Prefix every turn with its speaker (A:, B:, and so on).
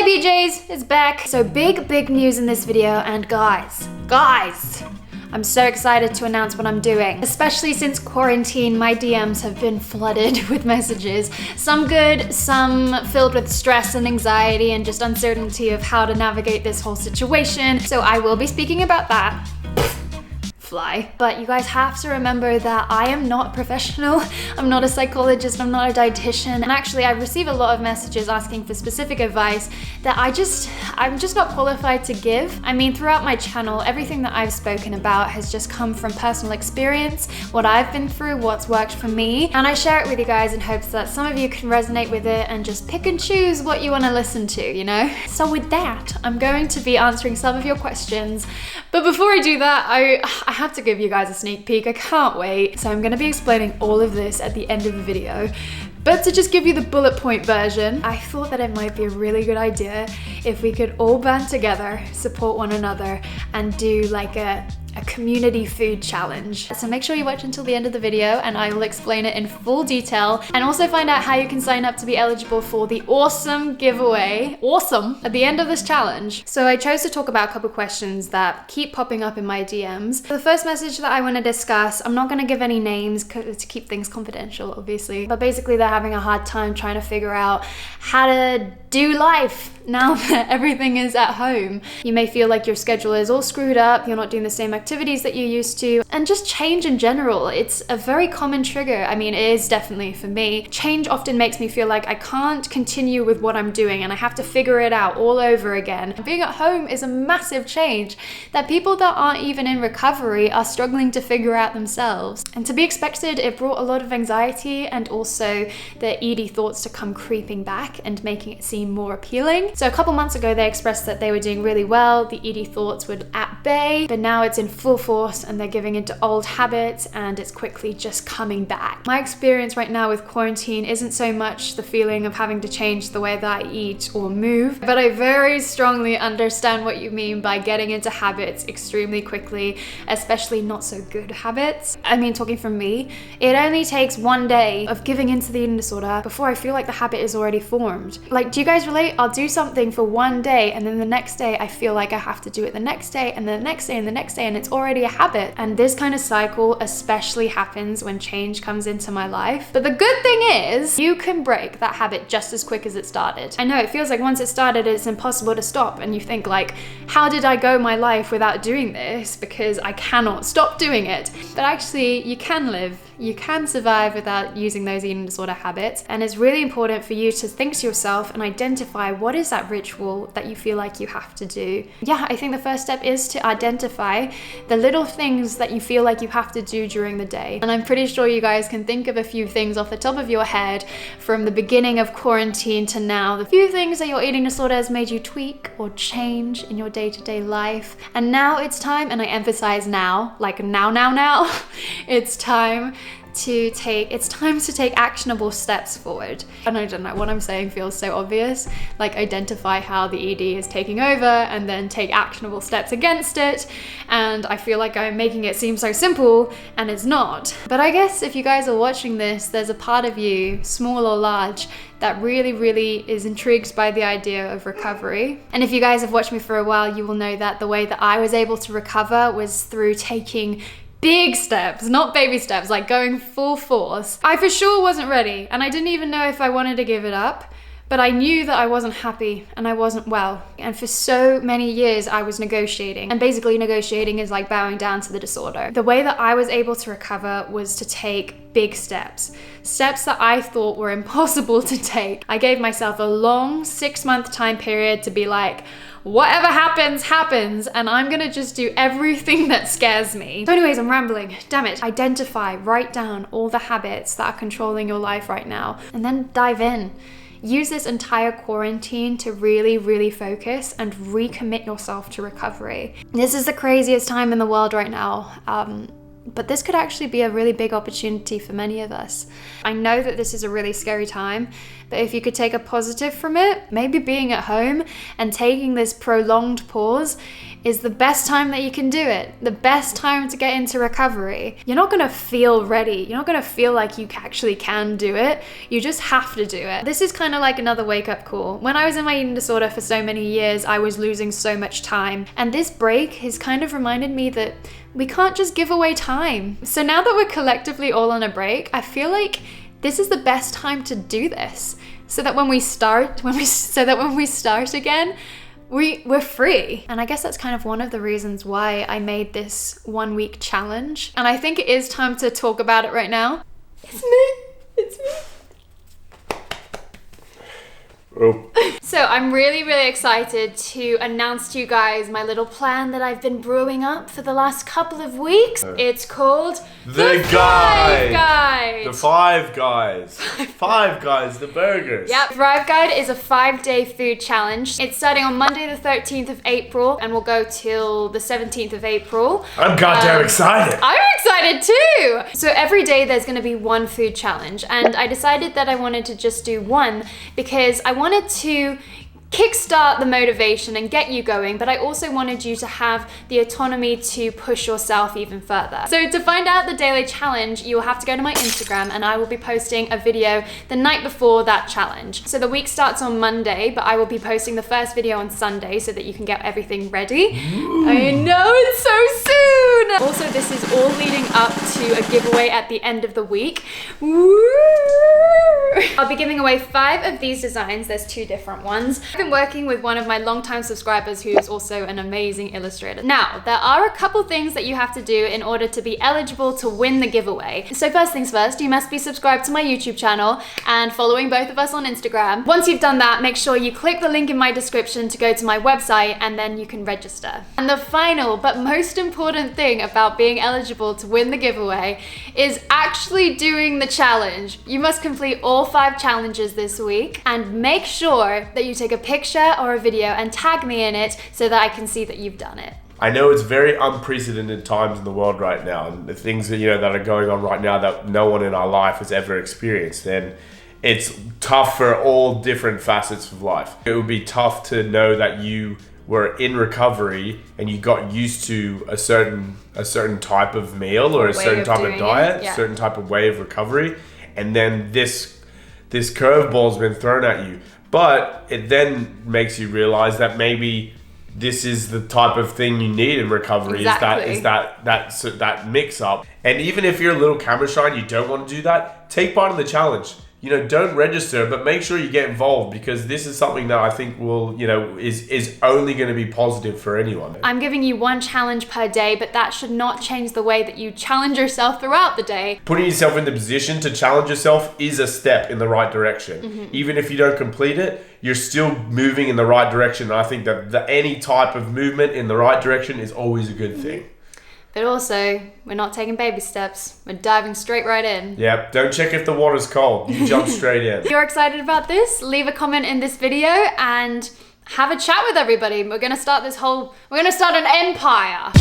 A: BJs, it's back. So big news in this video, and guys, I'm so excited to announce what I'm doing. Especially since quarantine, my DMs have been flooded with messages. Some good, some filled with stress and anxiety and just uncertainty of how to navigate this whole situation. So I will be speaking about that. Fly. But you guys have to remember that I am not professional. I'm not a psychologist, I'm not a dietitian. And actually I receive a lot of messages asking for specific advice that I'm just not qualified to give. I mean, throughout my channel, everything that I've spoken about has just come from personal experience, what I've been through, what's worked for me. And I share it with you guys in hopes that some of you can resonate with it and just pick and choose what you want to listen to, you know? So with that, I'm going to be answering some of your questions. But before I do that, I have to give you guys a sneak peek. I can't wait. So I'm going to be explaining all of this at the end of the video. But to just give you the bullet point version, I thought that it might be a really good idea if we could all band together, support one another, and do like a community food challenge. So make sure you watch until the end of the video and I will explain it in full detail, and also find out how you can sign up to be eligible for the awesome giveaway, at the end of this challenge. So I chose to talk about a couple questions that keep popping up in my DMs. The first message that I want to discuss, I'm not going to give any names to keep things confidential, obviously, but basically they're having a hard time trying to figure out how to do life now that everything is at home. You may feel like your schedule is all screwed up, you're not doing the same activities that you used to, and just change in general. It's a very common trigger. I mean, it is definitely for me. Change often makes me feel like I can't continue with what I'm doing and I have to figure it out all over again. Being at home is a massive change that people that aren't even in recovery are struggling to figure out themselves. And to be expected, it brought a lot of anxiety and also the ED thoughts to come creeping back and making it seem more appealing. So a couple months ago, they expressed that they were doing really well, the ED thoughts were at bay, but now it's in full force and they're giving into old habits and it's quickly just coming back. My experience right now with quarantine isn't so much the feeling of having to change the way that I eat or move, but I very strongly understand what you mean by getting into habits extremely quickly, especially not so good habits. I mean, talking from me, it only takes one day of giving into the eating disorder before I feel like the habit is already formed. Like, do you guys relate? I'll do something for one day and then the next day I feel like I have to do it the next day and the next day and the next day, and it's already a habit. And this kind of cycle especially happens when change comes into my life. But the good thing is you can break that habit just as quick as it started. I know it feels like once it started it's impossible to stop, and you think like, how did I go my life without doing this, because I cannot stop doing it. But actually you can live, you can survive without using those eating disorder habits. And it's really important for you to think to yourself and identify what is that ritual that you feel like you have to do. Yeah, I think the first step is to identify the little things that you feel like you have to do during the day. And I'm pretty sure you guys can think of a few things off the top of your head from the beginning of quarantine to now, the few things that your eating disorder has made you tweak or change in your day-to-day life. And now it's time, and I emphasize now, like now, it's time to take actionable steps forward. And I don't know, what I'm saying feels so obvious, like identify how the ED is taking over and then take actionable steps against it. And I feel like I'm making it seem so simple, and it's not. But I guess if you guys are watching this, there's a part of you, small or large, that really is intrigued by the idea of recovery. And if you guys have watched me for a while, you will know that the way that I was able to recover was through taking big steps, not baby steps, like going full force. I for sure wasn't ready, and I didn't even know if I wanted to give it up, but I knew that I wasn't happy and I wasn't well. And for so many years I was negotiating, and basically negotiating is like bowing down to the disorder. The way that I was able to recover was to take big steps that I thought were impossible to take. I gave myself a long 6-month time period to be like, whatever happens, happens, and I'm gonna just do everything that scares me. So anyways, I'm rambling, damn it. Identify, write down all the habits that are controlling your life right now, and then dive in. Use this entire quarantine to really focus and recommit yourself to recovery. This is the craziest time in the world right now. But this could actually be a really big opportunity for many of us. I know that this is a really scary time, but if you could take a positive from it, maybe being at home and taking this prolonged pause, is the best time that you can do it. The best time to get into recovery. You're not gonna feel ready. You're not gonna feel like you actually can do it. You just have to do it. This is kind of like another wake-up call. When I was in my eating disorder for so many years, I was losing so much time. And this break has kind of reminded me that we can't just give away time. So now that we're collectively all on a break, I feel like this is the best time to do this. So that when we start again, we're free. And I guess that's kind of one of the reasons why I made this 1 week challenge. And I think it is time to talk about it right now. It's me.
B: Oh.
A: So I'm really, really excited to announce to you guys my little plan that I've been brewing up for the last couple of weeks. It's called
B: The
A: Thrive Guide.
B: The Five Guys. Five Guys, the burgers.
A: Yep, Thrive Guide is a 5-day food challenge. It's starting on Monday the 13th of April and will go till the 17th of April.
B: I'm goddamn excited.
A: I'm excited too! So every day there's gonna be one food challenge, and I decided that I wanted to just do one because I wanted to kickstart the motivation and get you going, but I also wanted you to have the autonomy to push yourself even further. So to find out the daily challenge, you will have to go to my Instagram, and I will be posting a video the night before that challenge. So the week starts on Monday, but I will be posting the first video on Sunday so that you can get everything ready. Ooh. I know, it's so soon! Also, this is all leading up to a giveaway at the end of the week. Woo! I'll be giving away 5 of these designs. There's 2 different ones. I've been working with one of my longtime subscribers who's also an amazing illustrator. Now, there are a couple things that you have to do in order to be eligible to win the giveaway. So first things first, you must be subscribed to my YouTube channel and following both of us on Instagram. Once you've done that, make sure you click the link in my description to go to my website, and then you can register. And the final but most important thing about being eligible to win the giveaway is actually doing the challenge. You must complete all 5 challenges this week, and make sure that you take a picture or a video and tag me in it so that I can see that you've done it.
B: I know it's very unprecedented times in the world right now, and the things that that are going on right now that no one in our life has ever experienced. And it's tough for all different facets of life. It would be tough to know that you were in recovery and you got used to a certain type of meal or a certain type of diet, a certain type of way of recovery, and then this curveball's been thrown at you. But it then makes you realize that maybe this is the type of thing you need in recovery.
A: Exactly.
B: is that mix up. And even if you're a little camera shy and you don't want to do that, take part in the challenge. Don't register, but make sure you get involved, because this is something that I think will, is only going to be positive for anyone.
A: I'm giving you 1 challenge per day, but that should not change the way that you challenge yourself throughout the day.
B: Putting yourself in the position to challenge yourself is a step in the right direction. Mm-hmm. Even if you don't complete it, you're still moving in the right direction. And I think that any type of movement in the right direction is always a good thing.
A: But also, we're not taking baby steps. We're diving straight right in.
B: Yep, don't check if the water's cold. You jump straight in.
A: If you're excited about this, leave a comment in this video and have a chat with everybody. We're gonna start an empire.